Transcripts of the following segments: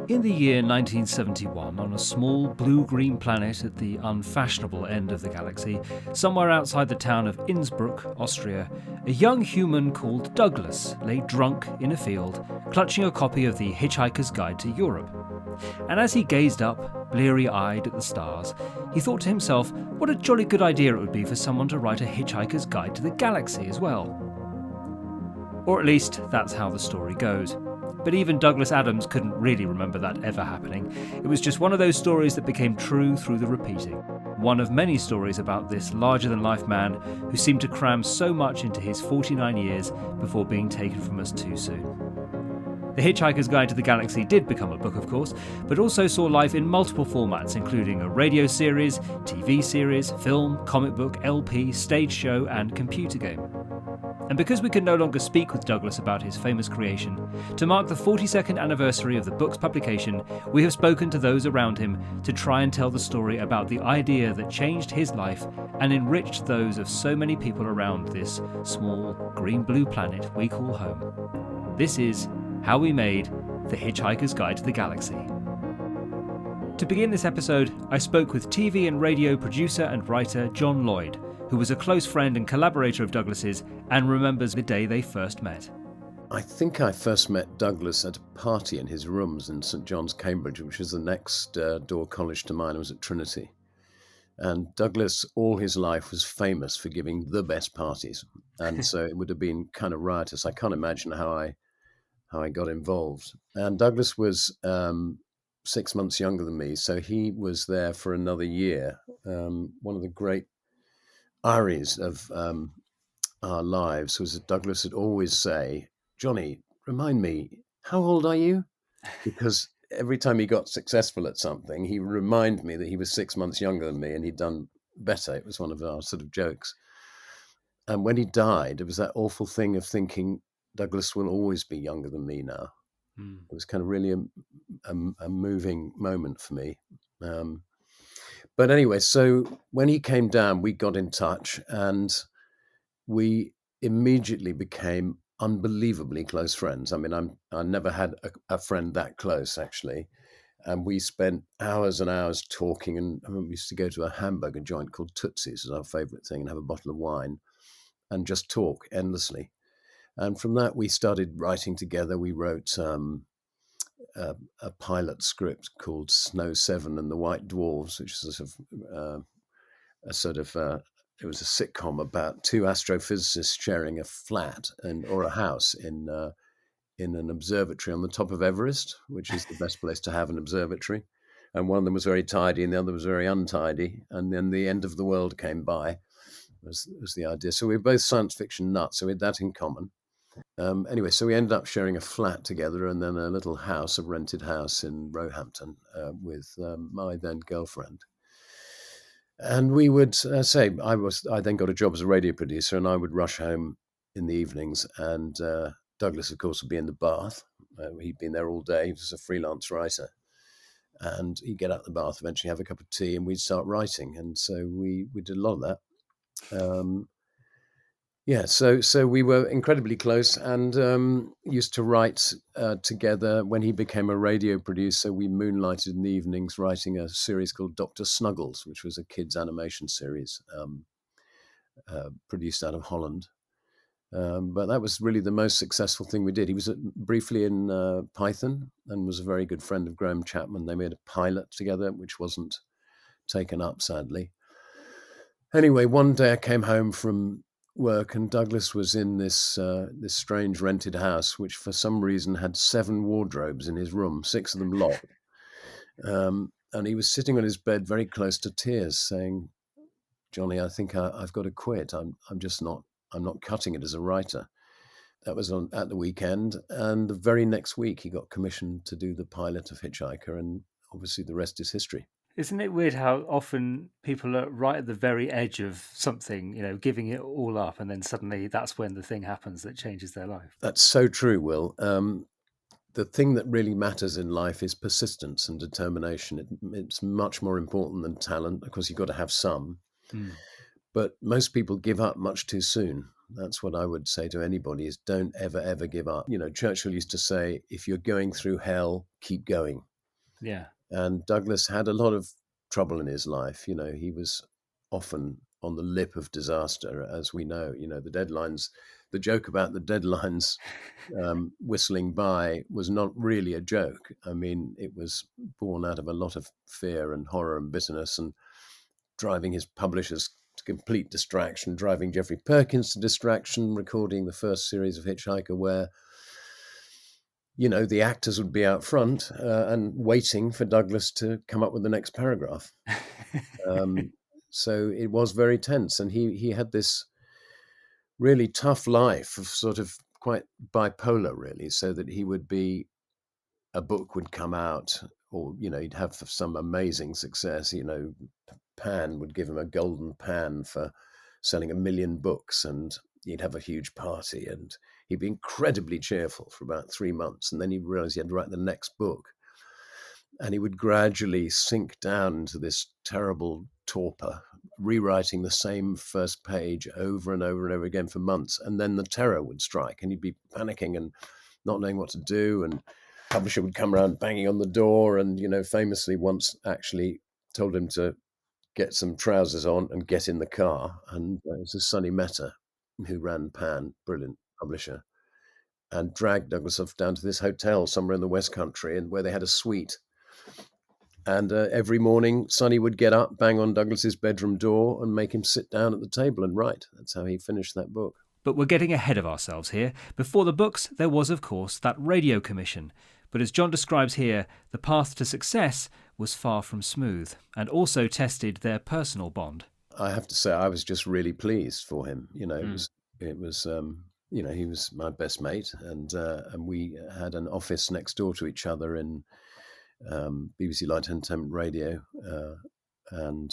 In the year 1971, on a small blue-green planet at the unfashionable end of the galaxy, somewhere outside the town of Innsbruck, Austria, a young human called Douglas lay drunk in a field, clutching a copy of the Hitchhiker's Guide to Europe. And as he gazed up, bleary-eyed at the stars, he thought to himself what a jolly good idea it would be for someone to write a Hitchhiker's Guide to the Galaxy as well. Or at least, that's how the story goes. But even Douglas Adams couldn't really remember that ever happening. It was just one of those stories that became true through the repeating. One of many stories about this larger-than-life man who seemed to cram so much into his 49 years before being taken from us too soon. The Hitchhiker's Guide to the Galaxy did become a book, of course, but also saw life in multiple formats, including a radio series, TV series, film, comic book, LP, stage show, and computer game. And because we can no longer speak with Douglas about his famous creation, to mark the 42nd anniversary of the book's publication, we have spoken to those around him to try and tell the story about the idea that changed his life and enriched those of so many people around this small green-blue planet we call home. This is how we made The Hitchhiker's Guide to the Galaxy. To begin this episode, I spoke with TV and radio producer and writer John Lloyd, who was a close friend and collaborator of Douglas's and remembers the day they first met. I think I first met Douglas at a party in his rooms in St John's, Cambridge, which is the next door college to mine. I was at Trinity. And Douglas, all his life, was famous for giving the best parties. And so it would have been kind of riotous. I can't imagine how I got involved. And Douglas was 6 months younger than me, so he was there for another year. One of the great ironies of our lives was that Douglas would always say, "Johnny, remind me, how old are you?" Because every time he got successful at something, he would remind me that he was 6 months younger than me and he'd done better. It was one of our sort of jokes. And when he died, it was that awful thing of thinking, Douglas will always be younger than me now. It was kind of really a moving moment for me. But anyway, so when he came down, we got in touch and we immediately became unbelievably close friends. I mean, I never had a friend that close, actually. And we spent hours and hours talking. And I remember we used to go to a hamburger joint called Tootsie's, as our favorite thing, and have a bottle of wine and just talk endlessly. And from that, we started writing together. We wrote a pilot script called Snow 7 and the White Dwarves, which is it was a sitcom about two astrophysicists sharing a flat or a house in an observatory on the top of Everest, which is the best place to have an observatory. And one of them was very tidy and the other was very untidy. And then the end of the world came by, was the idea. So we were both science fiction nuts, so we had that in common. Anyway, so we ended up sharing a flat together and then a little house, a rented house in Roehampton with my then girlfriend. And we would I then got a job as a radio producer and I would rush home in the evenings and Douglas, of course, would be in the bath. He'd been there all day. He was a freelance writer. And he'd get out of the bath, eventually have a cup of tea and we'd start writing. And so we did a lot of that. So we were incredibly close and used to write together. When he became a radio producer, we moonlighted in the evenings writing a series called Dr. Snuggles, which was a kids' animation series produced out of Holland. But that was really the most successful thing we did. He was briefly in Python and was a very good friend of Graham Chapman. They made a pilot together, which wasn't taken up, sadly. Anyway, one day I came home from work and Douglas was in this strange rented house, which for some reason had 7 wardrobes in his room, 6 of them locked. And he was sitting on his bed very close to tears saying, "Johnny, I think I've got to quit. I'm not cutting it as a writer." That was at the weekend. And the very next week he got commissioned to do the pilot of Hitchiker. And obviously the rest is history. Isn't it weird how often people are right at the very edge of something, giving it all up, and then suddenly that's when the thing happens that changes their life? That's so true, Will. The thing that really matters in life is persistence and determination. It's much more important than talent. Of course, you've got to have some. But most people give up much too soon. That's what I would say to anybody is don't ever, ever give up. Churchill used to say, if you're going through hell, keep going. Yeah. And Douglas had a lot of trouble in his life. He was often on the lip of disaster, as we know. The deadlines, the joke about the deadlines whistling by was not really a joke. I mean, it was born out of a lot of fear and horror and bitterness, and driving his publishers to complete distraction, driving Jeffrey Perkins to distraction, recording the first series of Hitchiker, where the actors would be out front and waiting for Douglas to come up with the next paragraph. Um, so it was very tense, and he had this really tough life of sort of quite bipolar, really, so that a book would come out, or he'd have some amazing success. Pan would give him a golden pan for selling 1 million books, and he'd have a huge party, and he'd be incredibly cheerful for about 3 months, and then he'd realize he had to write the next book, and he would gradually sink down into this terrible torpor, rewriting the same first page over and over and over again for months, and then the terror would strike, and he'd be panicking and not knowing what to do, and publisher would come around banging on the door, and famously once actually told him to get some trousers on and get in the car. And it was Sonny Mehta, who ran Pan, brilliant publisher, and dragged Douglas off down to this hotel somewhere in the West Country, and where they had a suite. And every morning, Sonny would get up, bang on Douglas's bedroom door, and make him sit down at the table and write. That's how he finished that book. But we're getting ahead of ourselves here. Before the books, there was, of course, that radio commission. But as John describes here, the path to success was far from smooth, and also tested their personal bond. I have to say, I was just really pleased for him. It was he was my best mate, and we had an office next door to each other in BBC Light Entertainment Radio, and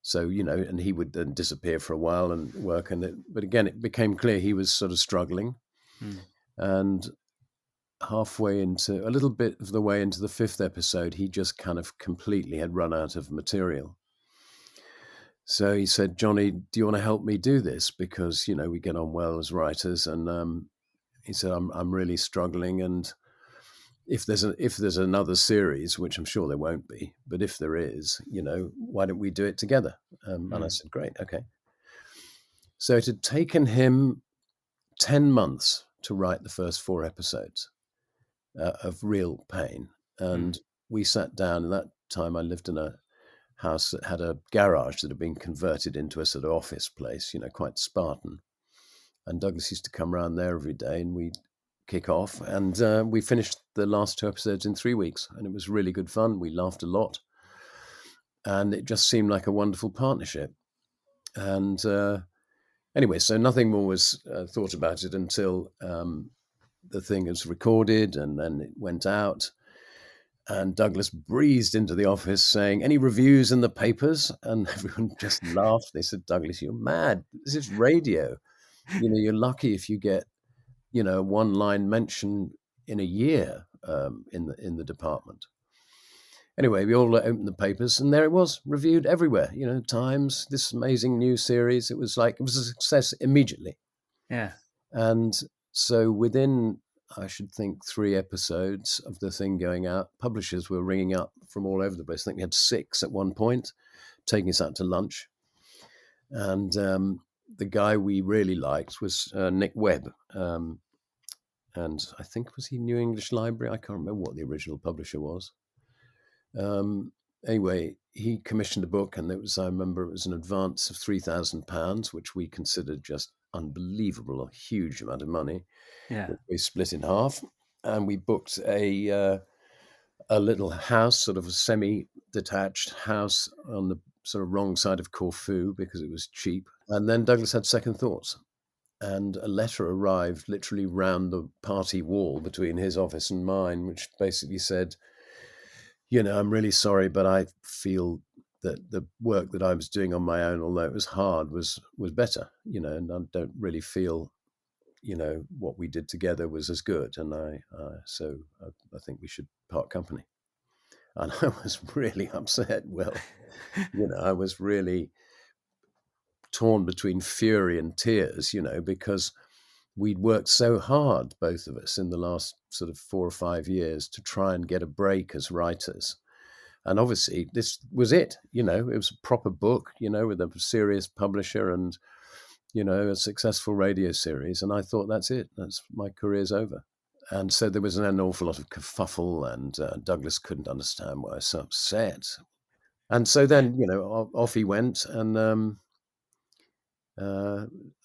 so and he would then disappear for a while and work, but again it became clear he was sort of struggling, and halfway into a little bit of the way into the 5th episode, he just kind of completely had run out of material. So he said, "Johnny, do you want to help me do this? Because we get on well as writers." And he said, "I'm really struggling, and if there's another series, which I'm sure there won't be, but if there is, why don't we do it together?" And I said, "Great, okay." So it had taken him 10 months to write the first 4 episodes of real pain, and we sat down. And that time, I lived in a house that had a garage that had been converted into a sort of office place, quite Spartan. And Douglas used to come around there every day, and we'd kick off. And we finished the last 2 episodes in 3 weeks, and it was really good fun. We laughed a lot, and it just seemed like a wonderful partnership. And anyway, so nothing more was thought about it until the thing was recorded, and then it went out. And Douglas breezed into the office saying, "Any reviews in the papers?" And everyone just laughed. They said, "Douglas, you're mad. This is radio. You're lucky if you get, a one-line mention in a year in the department." Anyway, we all opened the papers, and there it was, reviewed everywhere. Times, this amazing new series. It was a success immediately. Yeah. And so within, I should think, 3 episodes of the thing going out, publishers were ringing up from all over the place. I think we had 6 at one point, taking us out to lunch. And the guy we really liked was Nick Webb. And I think, was he New English Library? I can't remember what the original publisher was. Anyway, he commissioned a book, and I remember it was an advance of £3,000, which we considered just unbelievable, a huge amount of money. Yeah. We split in half, and we booked a little house, sort of a semi-detached house on the sort of wrong side of Corfu because it was cheap. And then Douglas had second thoughts, and a letter arrived literally round the party wall between his office and mine, which basically said, "I'm really sorry, but I feel that the work that I was doing on my own, although it was hard, was better, and I don't really feel, what we did together was as good. And so I think we should part company." And I was really upset. Well, I was really torn between fury and tears, because we'd worked so hard, both of us, in the last sort of 4 or 5 years to try and get a break as writers. And obviously this was it, it was a proper book, with a serious publisher and, a successful radio series. And I thought, that's it. My career's over. And so there was an awful lot of kerfuffle, and Douglas couldn't understand why I was so upset. And so then, off he went. And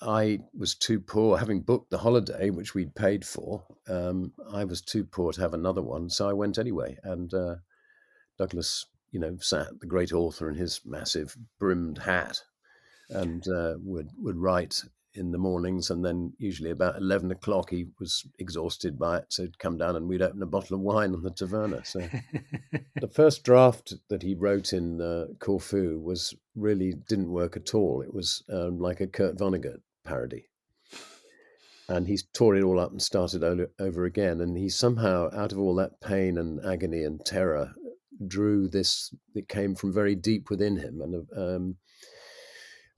I was too poor, having booked the holiday, which we'd paid for. I was too poor to have another one. So I went anyway. And Douglas, sat, the great author, in his massive brimmed hat, and would write in the mornings, and then usually about 11 o'clock he was exhausted by it, so he'd come down and we'd open a bottle of wine on the taverna. So the first draft that he wrote in Corfu really didn't work at all. It was like a Kurt Vonnegut parody. And he tore it all up and started over again. And he somehow, out of all that pain and agony and terror, drew this that came from very deep within him. And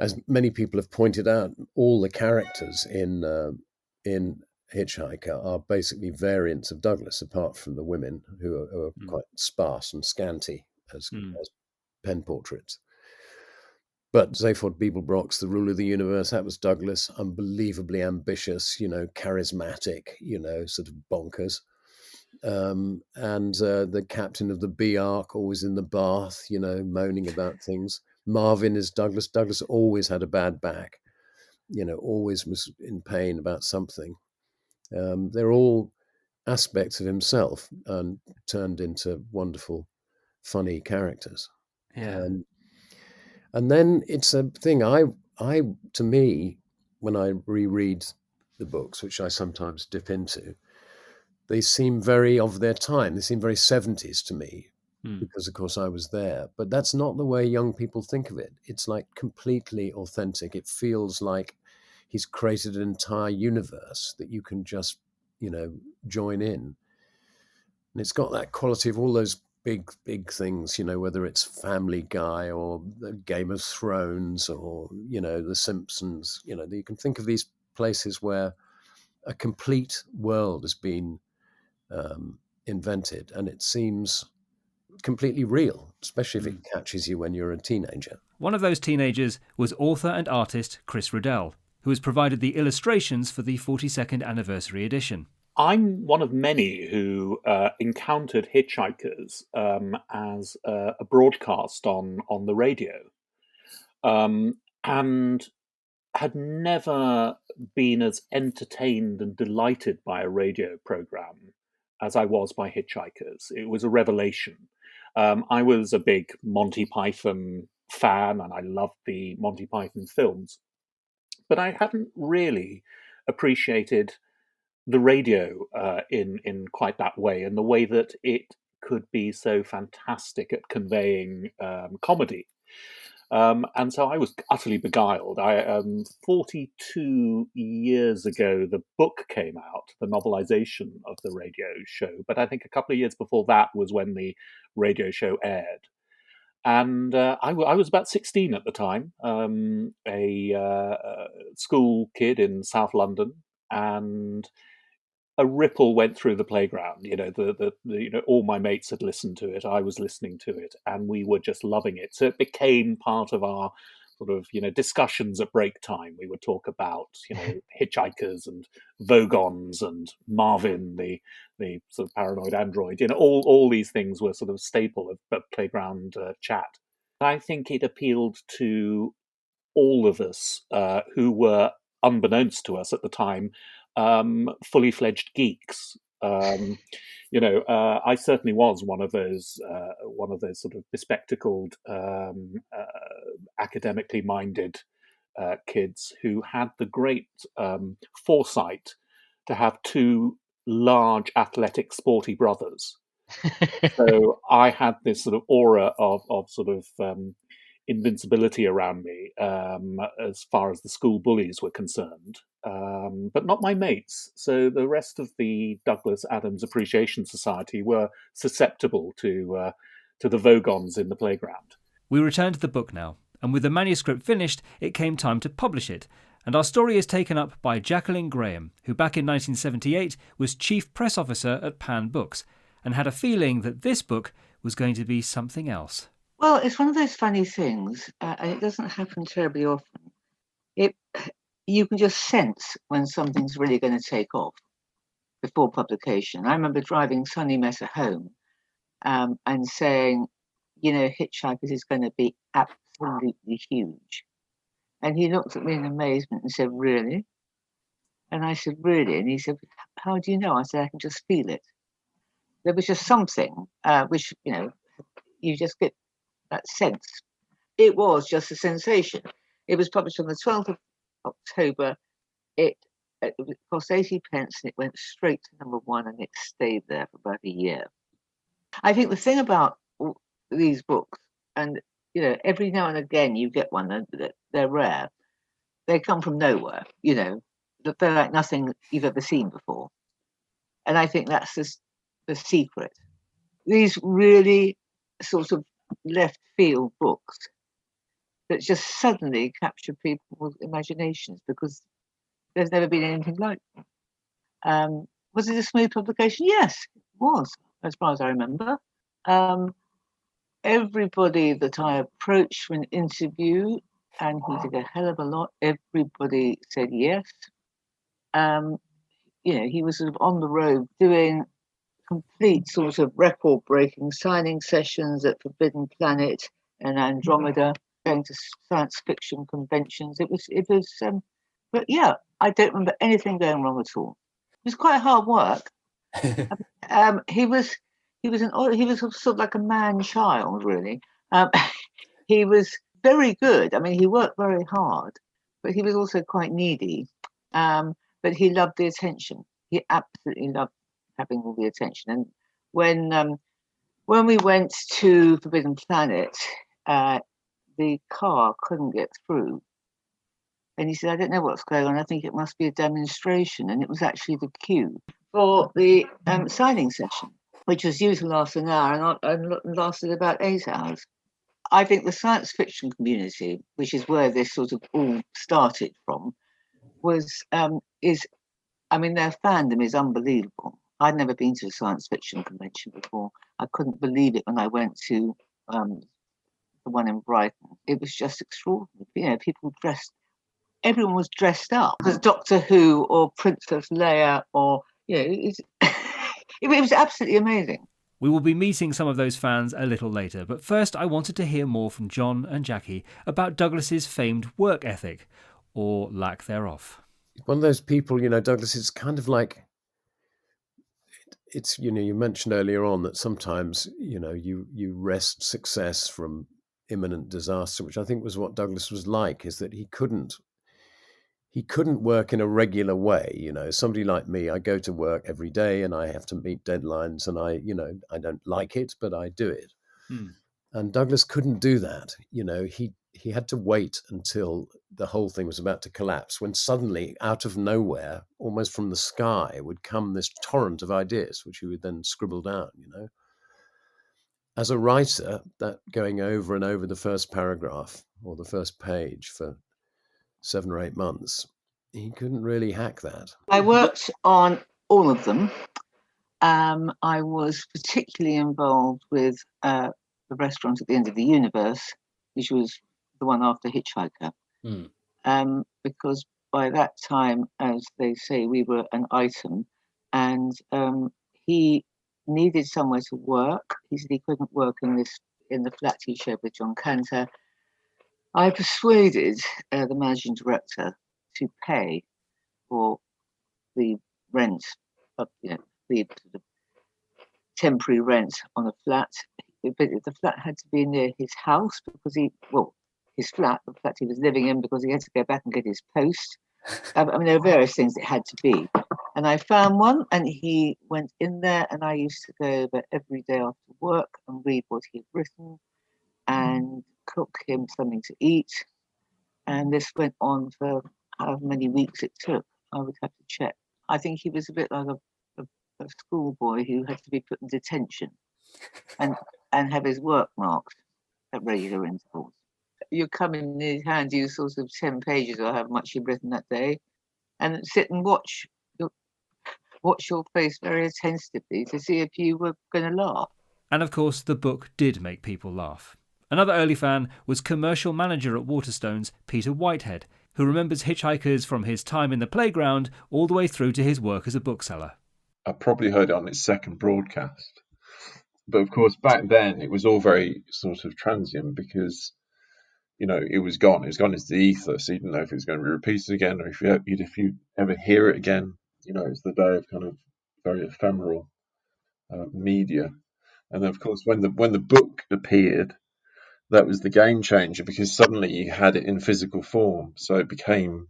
as many people have pointed out, all the characters in Hitchiker are basically variants of Douglas, apart from the women, who are quite sparse and scanty as pen portraits. But Zaphod Beeblebrox, the ruler of the universe, that was Douglas, unbelievably ambitious, charismatic, sort of bonkers. And the captain of the B-Ark, always in the bath, moaning about things. Marvin is Douglas. Douglas always had a bad back, always was in pain about something. They're all aspects of himself and turned into wonderful, funny characters. Yeah. And then it's a thing to me, when I reread the books, which I sometimes dip into, they seem very of their time. They seem very 70s to me, because, of course, I was there. But that's not the way young people think of it. It's like completely authentic. It feels like he's created an entire universe that you can just, join in. And it's got that quality of all those big things, whether it's Family Guy or Game of Thrones or, The Simpsons. You can think of these places where a complete world has been invented, and it seems completely real, especially if it catches you when you're a teenager. One of those teenagers was author and artist Chris Riddell, who has provided the illustrations for the 42nd anniversary edition. I'm one of many who encountered Hitchikers as a broadcast on the radio, and had never been as entertained and delighted by a radio program as I was by Hitchikers. It was a revelation. I was a big Monty Python fan, and I loved the Monty Python films, but I hadn't really appreciated the radio in quite that way, and the way that it could be so fantastic at conveying comedy. And so I was utterly beguiled. 42 years ago, the book came out, the novelization of the radio show. But I think a couple of years before that was when the radio show aired. And I was about 16 at the time, a school kid in South London, and a ripple went through the playground. All my mates had listened to it. I was listening to it, and we were just loving it. So it became part of our sort of, discussions at break time. We would talk about, Hitchikers and Vogons and Marvin, the sort of paranoid android. All these things were sort of staple of playground chat. I think it appealed to all of us who were, unbeknownst to us at the time, fully fledged geeks. I certainly was one of those sort of bespectacled, academically minded kids who had the great foresight to have two large, athletic, sporty brothers. So I had this sort of aura of sort of invincibility around me as far as the school bullies were concerned, but not my mates. So the rest of the Douglas Adams Appreciation Society were susceptible to the Vogons in the playground. We return to the book now, and with the manuscript finished, it came time to publish it. And our story is taken up by Jacqueline Graham, who back in 1978 was Chief Press Officer at Pan Books and had a feeling that this book was going to be something else. Well, it's one of those funny things, and it doesn't happen terribly often. You can just sense when something's really going to take off before publication. I remember driving Sonny Messer home and saying, Hitchhikers is going to be absolutely huge. And he looked at me in amazement and said, really? And I said, really? And he said, how do you know? I said, I can just feel it. There was just something which, you just get that sense. It was just a sensation. It was published on the 12th of October. It cost 80 pence and it went straight to number 1 and it stayed there for about a year. I think the thing about these books, and every now and again you get one that they're rare. They come from nowhere, they're like nothing you've ever seen before. And I think that's the secret. These really sort of left field books that just suddenly capture people's imaginations because there's never been anything like them. Was it a smooth publication? Yes, it was, as far as I remember. Everybody that I approached for an interview, and he did a hell of a lot, everybody said yes. He was sort of on the road doing complete sort of record-breaking signing sessions at Forbidden Planet and Andromeda, going to science fiction conventions. It was. But yeah, I don't remember anything going wrong at all. It was quite hard work. He was sort of like a man-child, really. He was very good. I mean, he worked very hard, but he was also quite needy. But he loved the attention. He absolutely loved having all the attention. And when we went to Forbidden Planet, the car couldn't get through. And he said, I don't know what's going on. I think it must be a demonstration. And it was actually the queue for the signing session, which was due to last an hour and lasted about 8 hours. I think the science fiction community, which is where this sort of all started from, their fandom is unbelievable. I'd never been to a science fiction convention before. I couldn't believe it when I went to the one in Brighton. It was just extraordinary. Everyone was dressed up as Doctor Who or Princess Leia or, it was absolutely amazing. We will be meeting some of those fans a little later, but first I wanted to hear more from John and Jackie about Douglas's famed work ethic, or lack thereof. One of those people, Douglas, it's kind of like, it's, you mentioned earlier on that sometimes, you wrest success from imminent disaster, which I think was what Douglas was like, is that he couldn't work in a regular way. Somebody like me, I go to work every day and I have to meet deadlines and I don't like it, but I do it. And Douglas couldn't do that. He had to wait until the whole thing was about to collapse, when suddenly, out of nowhere, almost from the sky, would come this torrent of ideas, which he would then scribble down, As a writer, that going over and over the first paragraph or the first page for 7 or 8 months, he couldn't really hack that. I worked on all of them. I was particularly involved with the restaurant at the end of the universe, which was the one after Hitchiker. Because by that time, as they say, we were an item, and he needed somewhere to work. He said he couldn't work in the flat he shared with John Cantor. I persuaded the managing director to pay for the rent of, the temporary rent on a flat. But the flat had to be near his house because his flat, the flat he was living in, because he had to go back and get his post. There were various things it had to be. And I found one, and he went in there, and I used to go over every day after work and read what he'd written and cook him something to eat. And this went on for however many weeks it took. I would have to check. I think he was a bit like a schoolboy who had to be put in detention and have his work marked at regular intervals. you come in, they hand you sort of 10 pages or how much you've written that day, and sit and watch your face very attentively to see if you were going to laugh. And of course, the book did make people laugh. Another early fan was commercial manager at Waterstones, Peter Whitehead, who remembers Hitchikers from his time in the playground all the way through to his work as a bookseller. I probably heard it on its second broadcast. But of course, back then, it was all very sort of transient because, it was gone. It was gone into the ether, so you didn't know if it was going to be repeated again or if you ever hear it again. It's the day of kind of very ephemeral media. And then, of course, when the book appeared, that was the game changer because suddenly you had it in physical form, so it became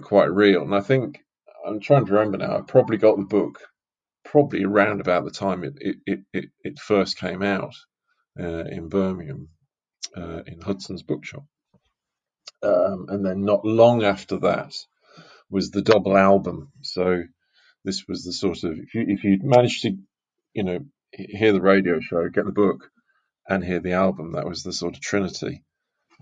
quite real. And I think I'm trying to remember now. I probably got the book probably around about the time it first came out in Birmingham in Hudson's bookshop, and then not long after that was the double album. So this was the sort of if you managed to hear the radio show, get the book, and hear the album, that was the sort of trinity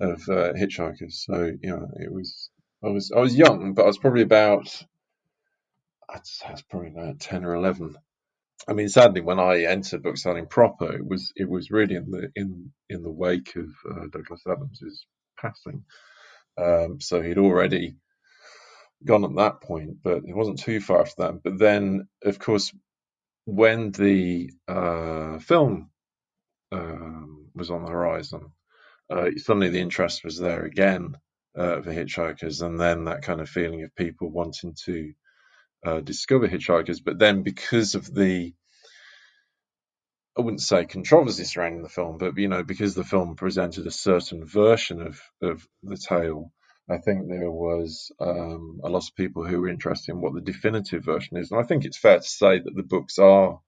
of Hitchikers. So it was. I was young, but I was probably about 10 or 11. I mean, sadly, when I entered bookselling proper, it was really in the wake of Douglas Adams's passing. So he'd already gone at that point, but it wasn't too far after that. But then, of course, when the film was on the horizon, suddenly the interest was there again for Hitchikers, and then that kind of feeling of people wanting to discover Hitchikers. But then, because of I wouldn't say controversy surrounding the film, but because the film presented a certain version of the tale, I think there was a lot of people who were interested in what the definitive version is. And I think it's fair to say that the books are,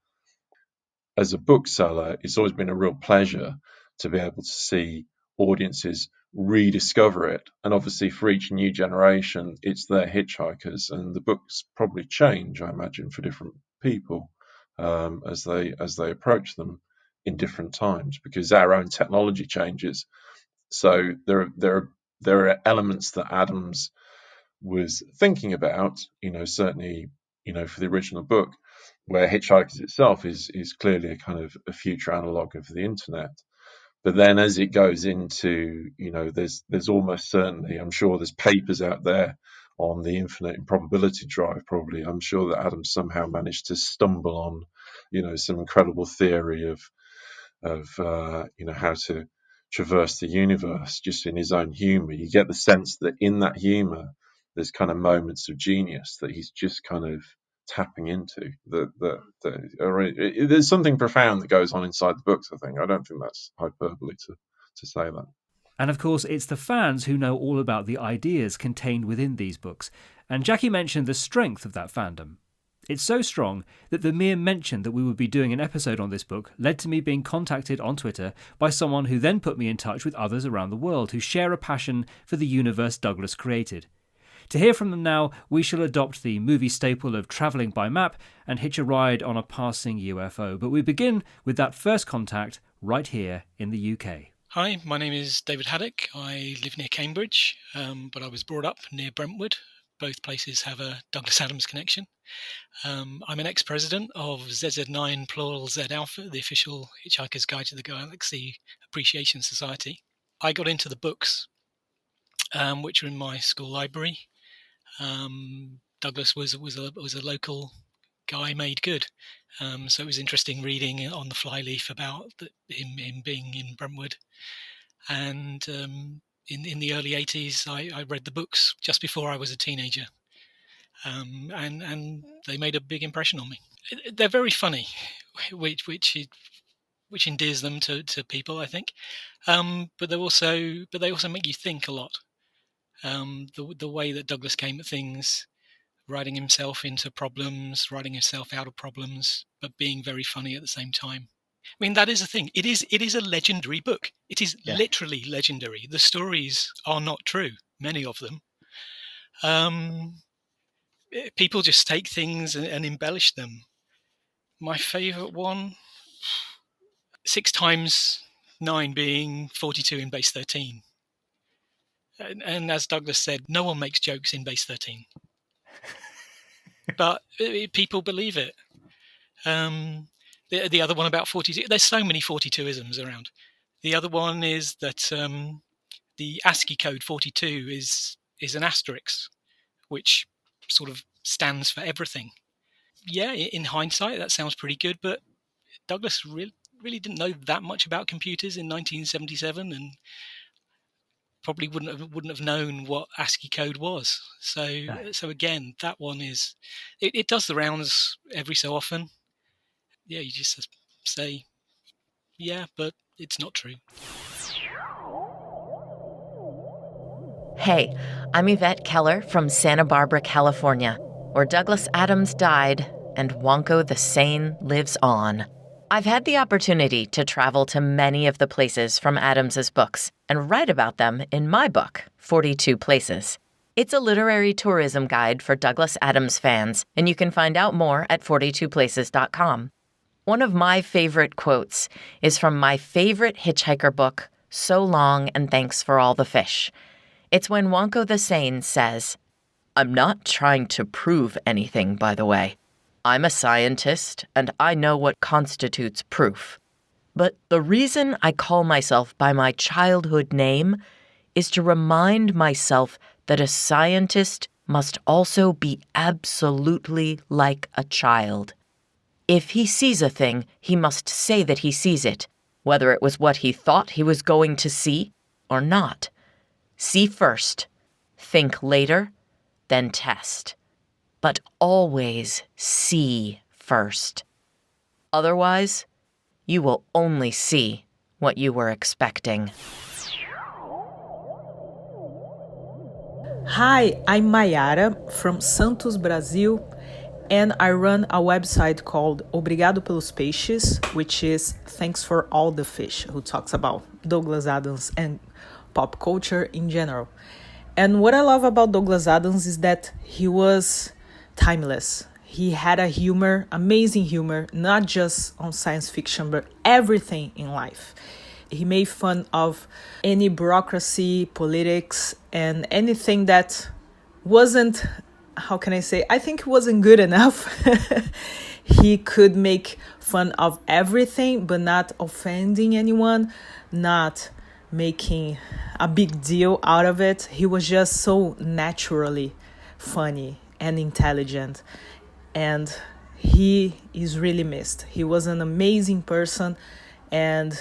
as a bookseller, it's always been a real pleasure to be able to see audiences rediscover it. And obviously for each new generation, it's their Hitchikers, and the books probably change, I imagine, for different people as they approach them in different times, because our own technology changes. So there are elements that Adams was thinking about, certainly, for the original book, where Hitchikers itself is clearly a kind of a future analogue of the internet. But then as it goes into, there's almost certainly, I'm sure there's papers out there on the infinite improbability drive, probably. I'm sure that Adams somehow managed to stumble on, some incredible theory of how to traverse the universe just in his own humor. You get the sense that in that humor, there's kind of moments of genius that he's just kind of tapping into. There's something profound that goes on inside the books, I think. I don't think that's hyperbole to say that. And of course, it's the fans who know all about the ideas contained within these books. And Jackie mentioned the strength of that fandom. It's so strong that the mere mention that we would be doing an episode on this book led to me being contacted on Twitter by someone who then put me in touch with others around the world who share a passion for the universe Douglas created. To hear from them now, we shall adopt the movie staple of travelling by map and hitch a ride on a passing UFO. But we begin with that first contact right here in the UK. Hi, my name is David Haddock. I live near Cambridge, but I was brought up near Brentwood. Both places have a Douglas Adams connection. I'm an ex-president of ZZ9 Plural Z Alpha, the official Hitchhiker's Guide to the Galaxy Appreciation Society. I got into the books, which were in my school library. Douglas was a local guy made good, so it was interesting reading on the flyleaf about him being in Brentwood. And in the early 80s, I read the books just before I was a teenager. And they made a big impression on me. They're very funny, which endears them to people, I think. But they also make you think a lot. The way that Douglas came at things, writing himself into problems, writing himself out of problems, but being very funny at the same time. I mean, that is the thing. It is a legendary book. It is literally legendary. The stories are not true, many of them. People just take things and embellish them. My favourite one, 6 times 9 being 42 in base 13. And as Douglas said, no one makes jokes in base 13. But people believe it. The other one about 42, there's so many 42isms around. The other one is that the ASCII code 42 is an asterisk, which sort of stands for everything. Yeah, in hindsight, that sounds pretty good, but Douglas really didn't know that much about computers in 1977, and probably wouldn't have known what ASCII code was. So again, that one is it does the rounds every so often. Yeah, you just say, yeah, but it's not true. Hey, I'm Yvette Keller from Santa Barbara, California, where Douglas Adams died and Wonko the Sane lives on. I've had the opportunity to travel to many of the places from Adams's books and write about them in my book, 42 Places. It's a literary tourism guide for Douglas Adams fans, and you can find out more at 42places.com. One of my favorite quotes is from my favorite Hitchiker book, So Long and Thanks for All the Fish. It's when Wonko the Sane says, "I'm not trying to prove anything, by the way. I'm a scientist, and I know what constitutes proof. But the reason I call myself by my childhood name is to remind myself that a scientist must also be absolutely like a child. If he sees a thing, he must say that he sees it, whether it was what he thought he was going to see or not. See first, think later, then test. But always see first. Otherwise, you will only see what you were expecting." Hi, I'm Mayra from Santos, Brazil, and I run a website called Obrigado pelos Peixes, which is thanks for all the fish, who talks about Douglas Adams and pop culture in general. And what I love about Douglas Adams is that he was timeless. He had a humor, amazing humor, not just on science fiction, but everything in life. He made fun of any bureaucracy, politics, and anything that wasn't, how can I say, I think it wasn't good enough. He could make fun of everything, but not offending anyone, not making a big deal out of it. He was just so naturally funny and intelligent, and he is really missed. He was an amazing person, and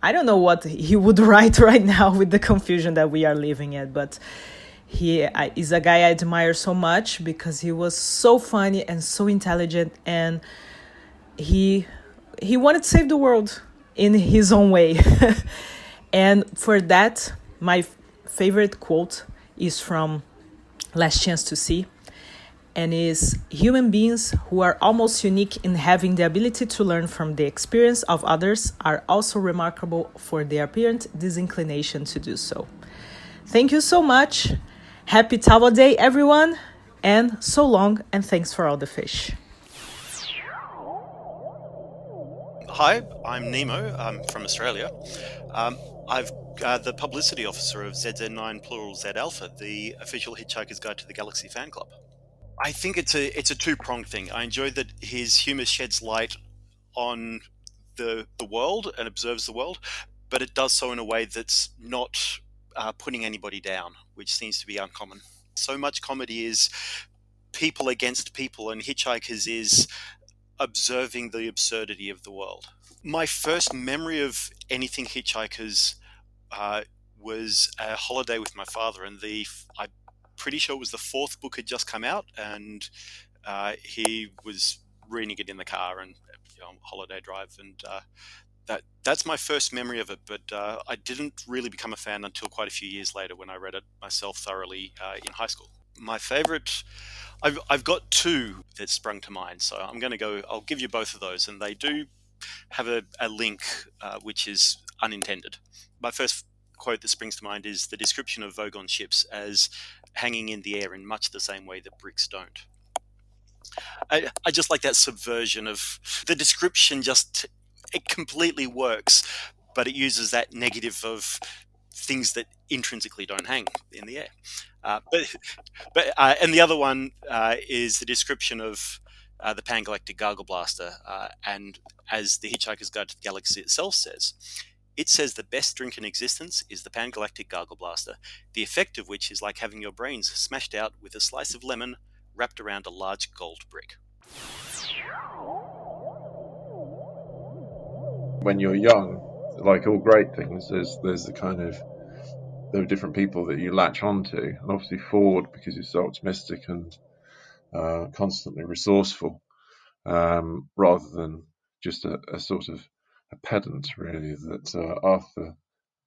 I don't know what he would write right now with the confusion that we are living in, but he is a guy I admire so much because he was so funny and so intelligent, and he wanted to save the world in his own way. And for that, my favorite quote is from Last Chance to See, and is, "Human beings who are almost unique in having the ability to learn from the experience of others are also remarkable for their apparent disinclination to do so." Thank you so much. Happy Towel Day, everyone, and so long, and thanks for all the fish. Hi, I'm Nemo. I'm from Australia. I've the publicity officer of ZZ9 Plural Z Alpha, the official Hitchhiker's Guide to the Galaxy fan club. I think it's a two-pronged thing. I enjoy that his humour sheds light on the world and observes the world, but it does so in a way that's not putting anybody down, which seems to be uncommon. So much comedy is people against people, and Hitchhikers is observing the absurdity of the world. My first memory of anything Hitchhikers was a holiday with my father, and I'm pretty sure it was the fourth book had just come out, and he was reading it in the car and on holiday drive, and that's my first memory of it. But I didn't really become a fan until quite a few years later when I read it myself thoroughly in high school. My favorite, I've got two that sprung to mind, so I'll give you both of those, and they do have a link which is unintended. My first quote that springs to mind is the description of Vogon ships as hanging in the air in much the same way that bricks don't. I just like that subversion of the description. It completely works, but it uses that negative of things that intrinsically don't hang in the air. And the other one is the description of the Pan-Galactic Gargle Blaster, and as the Hitchhiker's Guide to the Galaxy itself says, it says the best drink in existence is the Pan-Galactic Gargle Blaster, the effect of which is like having your brains smashed out with a slice of lemon wrapped around a large gold brick. When you're young, like all great things, there's the kind of, there are different people that you latch onto, and obviously Ford, because he's so optimistic and constantly resourceful, rather than just a sort of a pedant, really, that Arthur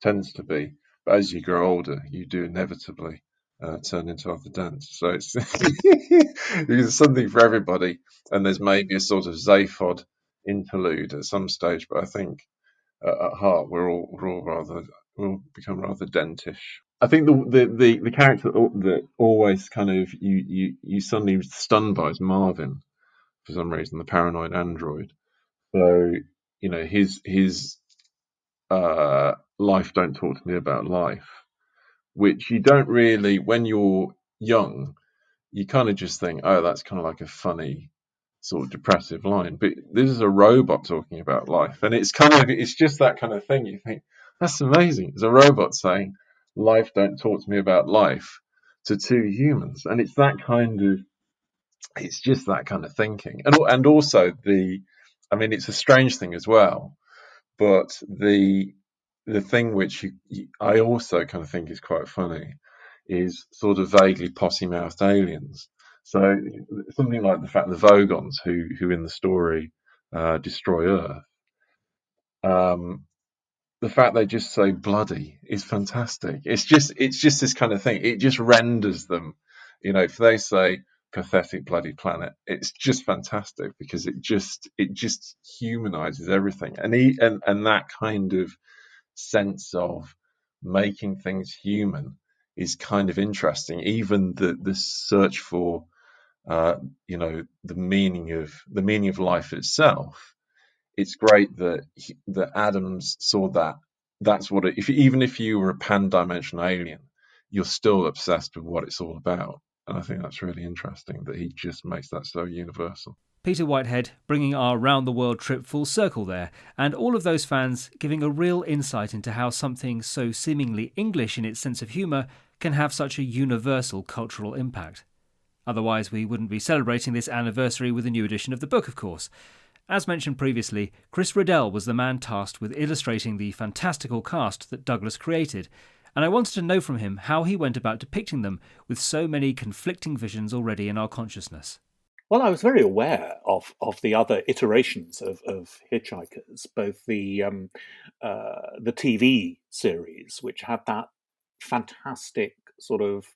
tends to be. But as you grow older, you do inevitably turn into Arthur Dent. So it's there's something for everybody, and there's maybe a sort of Zaphod interlude at some stage. But I think at heart we'll become rather Dentish. I think the character that always kind of you suddenly stunned by is Marvin, for some reason, the paranoid android. So, his life don't talk to me about life, which you don't really, when you're young, you kind of just think, oh, that's kind of like a funny sort of depressive line. But this is a robot talking about life, and it's just that kind of thing. You think, that's amazing. It's a robot saying, life don't talk to me about life, to two humans. And it's just that kind of thinking. And also it's a strange thing as well, but the thing which I also kind of think is quite funny is sort of vaguely potty-mouthed aliens. So something like the fact the Vogons, who in the story destroy Earth, the fact they just say bloody is fantastic. It's just this kind of thing. It just renders them, if they say pathetic bloody planet, it's just fantastic because it just humanizes everything. And that kind of sense of making things human is kind of interesting. Even the search for the meaning of life itself. It's great that Adams saw that. That's what even if you were a pan-dimensional alien, you're still obsessed with what it's all about. And I think that's really interesting that he just makes that so universal. Peter Whitehead bringing our round-the-world trip full circle there, and all of those fans giving a real insight into how something so seemingly English in its sense of humour can have such a universal cultural impact. Otherwise, we wouldn't be celebrating this anniversary with a new edition of the book, of course. As mentioned previously, Chris Riddell was the man tasked with illustrating the fantastical cast that Douglas created, and I wanted to know from him how he went about depicting them with so many conflicting visions already in our consciousness. Well, I was very aware of the other iterations of Hitchikers, both the TV series, which had that fantastic sort of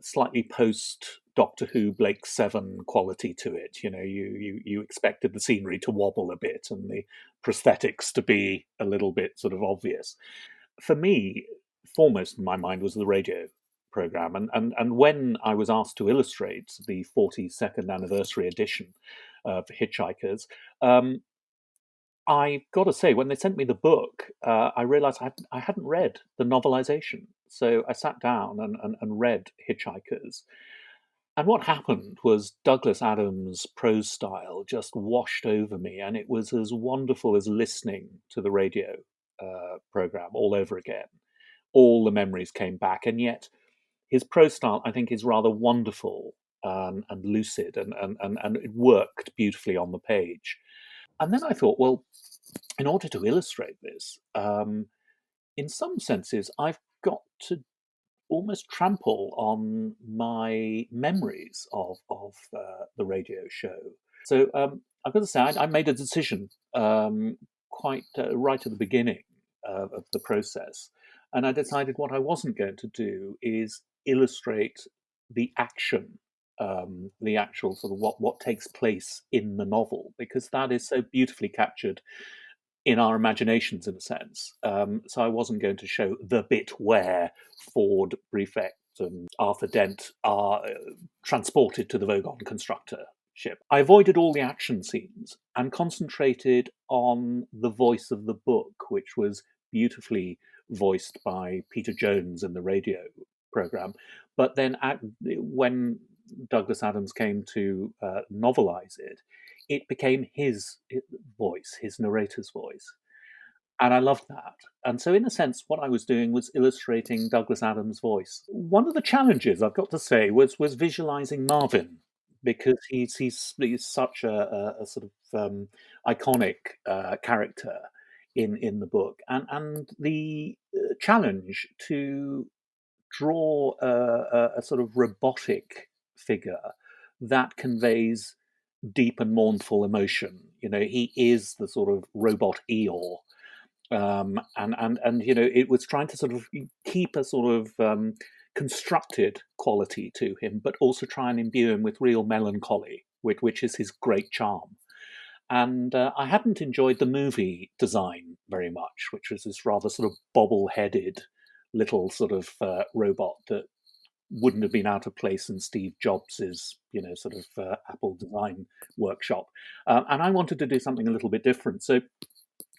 slightly post Doctor Who Blake Seven quality to it. You expected the scenery to wobble a bit and the prosthetics to be a little bit sort of obvious. For me, foremost in my mind was the radio program, and when I was asked to illustrate the 42nd anniversary edition of Hitchikers, I got to say, when they sent me the book, I realised I hadn't read the novelisation. So I sat down and read Hitchikers. And what happened was Douglas Adams' prose style just washed over me, and it was as wonderful as listening to the radio programme all over again. All the memories came back, and yet his prose style, I think, is rather wonderful and lucid, and it worked beautifully on the page. And then I thought, well, in order to illustrate this, in some senses, I've got to almost trample on my memories of the radio show. So I've got to say, I made a decision quite right at the beginning of the process, and I decided what I wasn't going to do is illustrate the action, the actual sort of what takes place in the novel, because that is so beautifully captured in our imaginations, in a sense. So I wasn't going to show the bit where Ford, Prefect, and Arthur Dent are transported to the Vogon constructor ship. I avoided all the action scenes and concentrated on the voice of the book, which was beautifully voiced by Peter Jones in the radio program. But then when Douglas Adams came to novelize it, it became his voice, his narrator's voice. And I loved that. And so, in a sense, what I was doing was illustrating Douglas Adams' voice. One of the challenges, I've got to say, was visualizing Marvin, because he's such a sort of iconic character in the book, and the challenge to draw a sort of robotic figure that conveys deep and mournful emotion. He is the sort of robot Eeyore. And it was trying to sort of keep a sort of constructed quality to him, but also try and imbue him with real melancholy, which is his great charm. And I hadn't enjoyed the movie design very much, which was this rather sort of bobble-headed little sort of robot that wouldn't have been out of place in Steve Jobs's, sort of Apple design workshop. And I wanted to do something a little bit different. So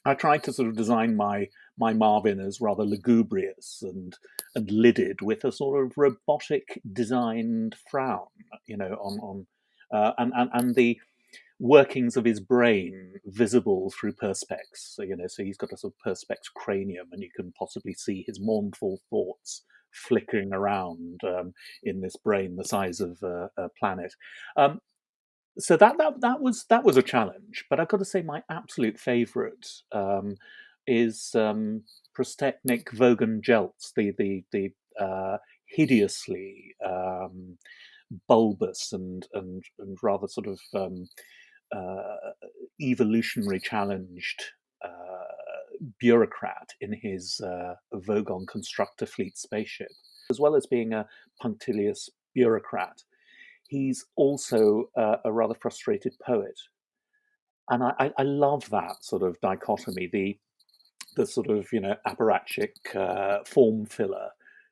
I tried to sort of design my Marvin as rather lugubrious and lidded, with a sort of robotic designed frown, on and the workings of his brain visible through perspex. So he's got a sort of perspex cranium, and you can possibly see his mournful thoughts flickering around in this brain the size of a planet. So that was a challenge, but I've got to say my absolute favourite is Prostetnik Vogan Jeltz, the hideously bulbous and rather sort of evolutionary challenged bureaucrat in his Vogon constructor fleet spaceship. As well as being a punctilious bureaucrat, he's also a rather frustrated poet. And I love that sort of dichotomy, the sort of, apparatchik form filler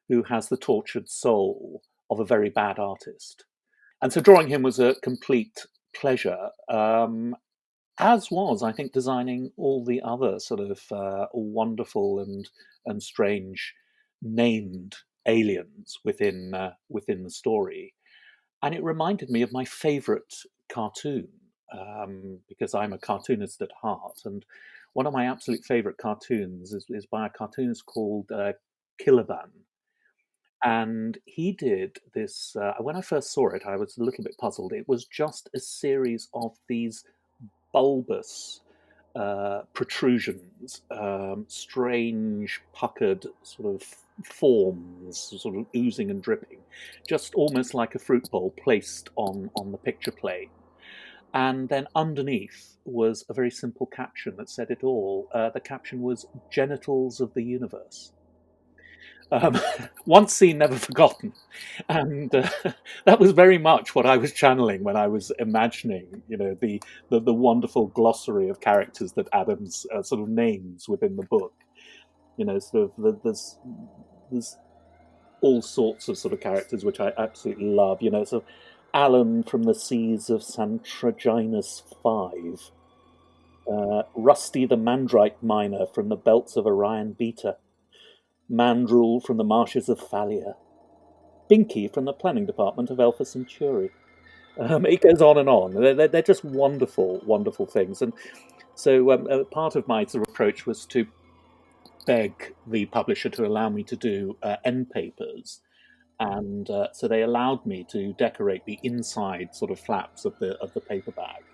who has the tortured soul of a very bad artist. And so drawing him was a complete pleasure, as was, I think, designing all the other sort of wonderful and strange named aliens within the story. And it reminded me of my favourite cartoon, because I'm a cartoonist at heart. And one of my absolute favourite cartoons is by a cartoonist called Killerban. And he did this, when I first saw it, I was a little bit puzzled. It was just a series of these bulbous protrusions, strange puckered sort of forms, sort of oozing and dripping, just almost like a fruit bowl placed on the picture plane. And then underneath was a very simple caption that said it all. The caption was "Genitals of the Universe." Once seen, never forgotten. And that was very much what I was channeling when I was imagining, the wonderful glossary of characters that Adams sort of names within the book. Sort of there's all sorts of sort of characters which I absolutely love. So Alan from the seas of Santraginus 5, Rusty the Mandrite miner from the belts of Orion Beta, Mandrel from the marshes of Thalia, Binky from the planning department of Alpha Centauri. It goes on and on. They're just wonderful, wonderful things. And so part of my sort of approach was to beg the publisher to allow me to do end papers. And so they allowed me to decorate the inside sort of flaps of the paperback.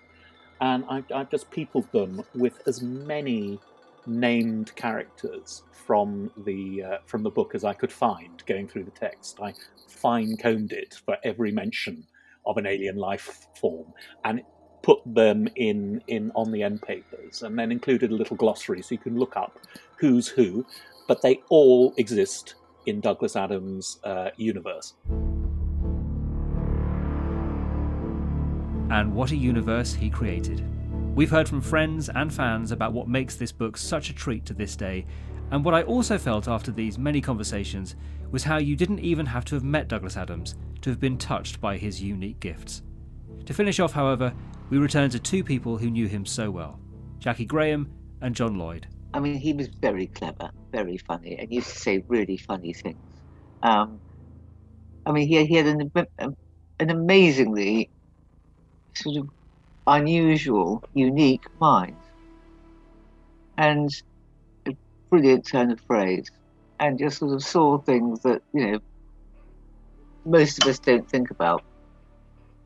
And I've just peopled them with as many named characters from the book as I could find going through the text. I fine-combed it for every mention of an alien life form and put them in on the end papers, and then included a little glossary so you can look up who's who, but they all exist in Douglas Adams' universe. And what a universe he created. We've heard from friends and fans about what makes this book such a treat to this day, and what I also felt after these many conversations was how you didn't even have to have met Douglas Adams to have been touched by his unique gifts. To finish off, however, we return to two people who knew him so well, Jackie Graham and John Lloyd. I mean, he was very clever, very funny, and used to say really funny things. I mean, he had an amazingly sort of unusual, unique mind, and a brilliant turn of phrase, and just sort of saw things that, you know, most of us don't think about.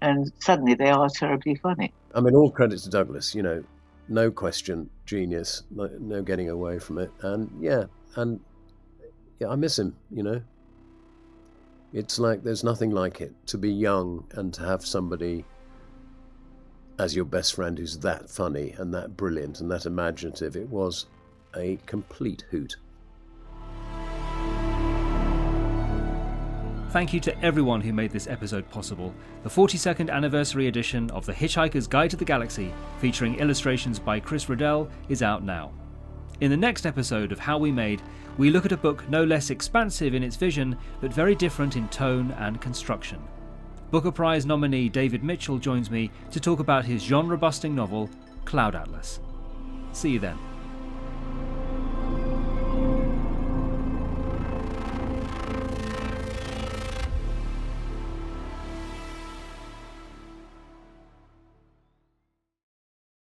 And suddenly they are terribly funny. I mean, all credit to Douglas, you know, no question, genius, no getting away from it. And yeah, I miss him, you know. It's like there's nothing like it, to be young and to have somebody as your best friend who's that funny and that brilliant and that imaginative. It was a complete hoot. Thank you to everyone who made this episode possible. The 42nd anniversary edition of The Hitchhiker's Guide to the Galaxy, featuring illustrations by Chris Riddell, is out now. In the next episode of How We Made, we look at a book no less expansive in its vision, but very different in tone and construction. Booker Prize nominee David Mitchell joins me to talk about his genre-busting novel, Cloud Atlas. See you then.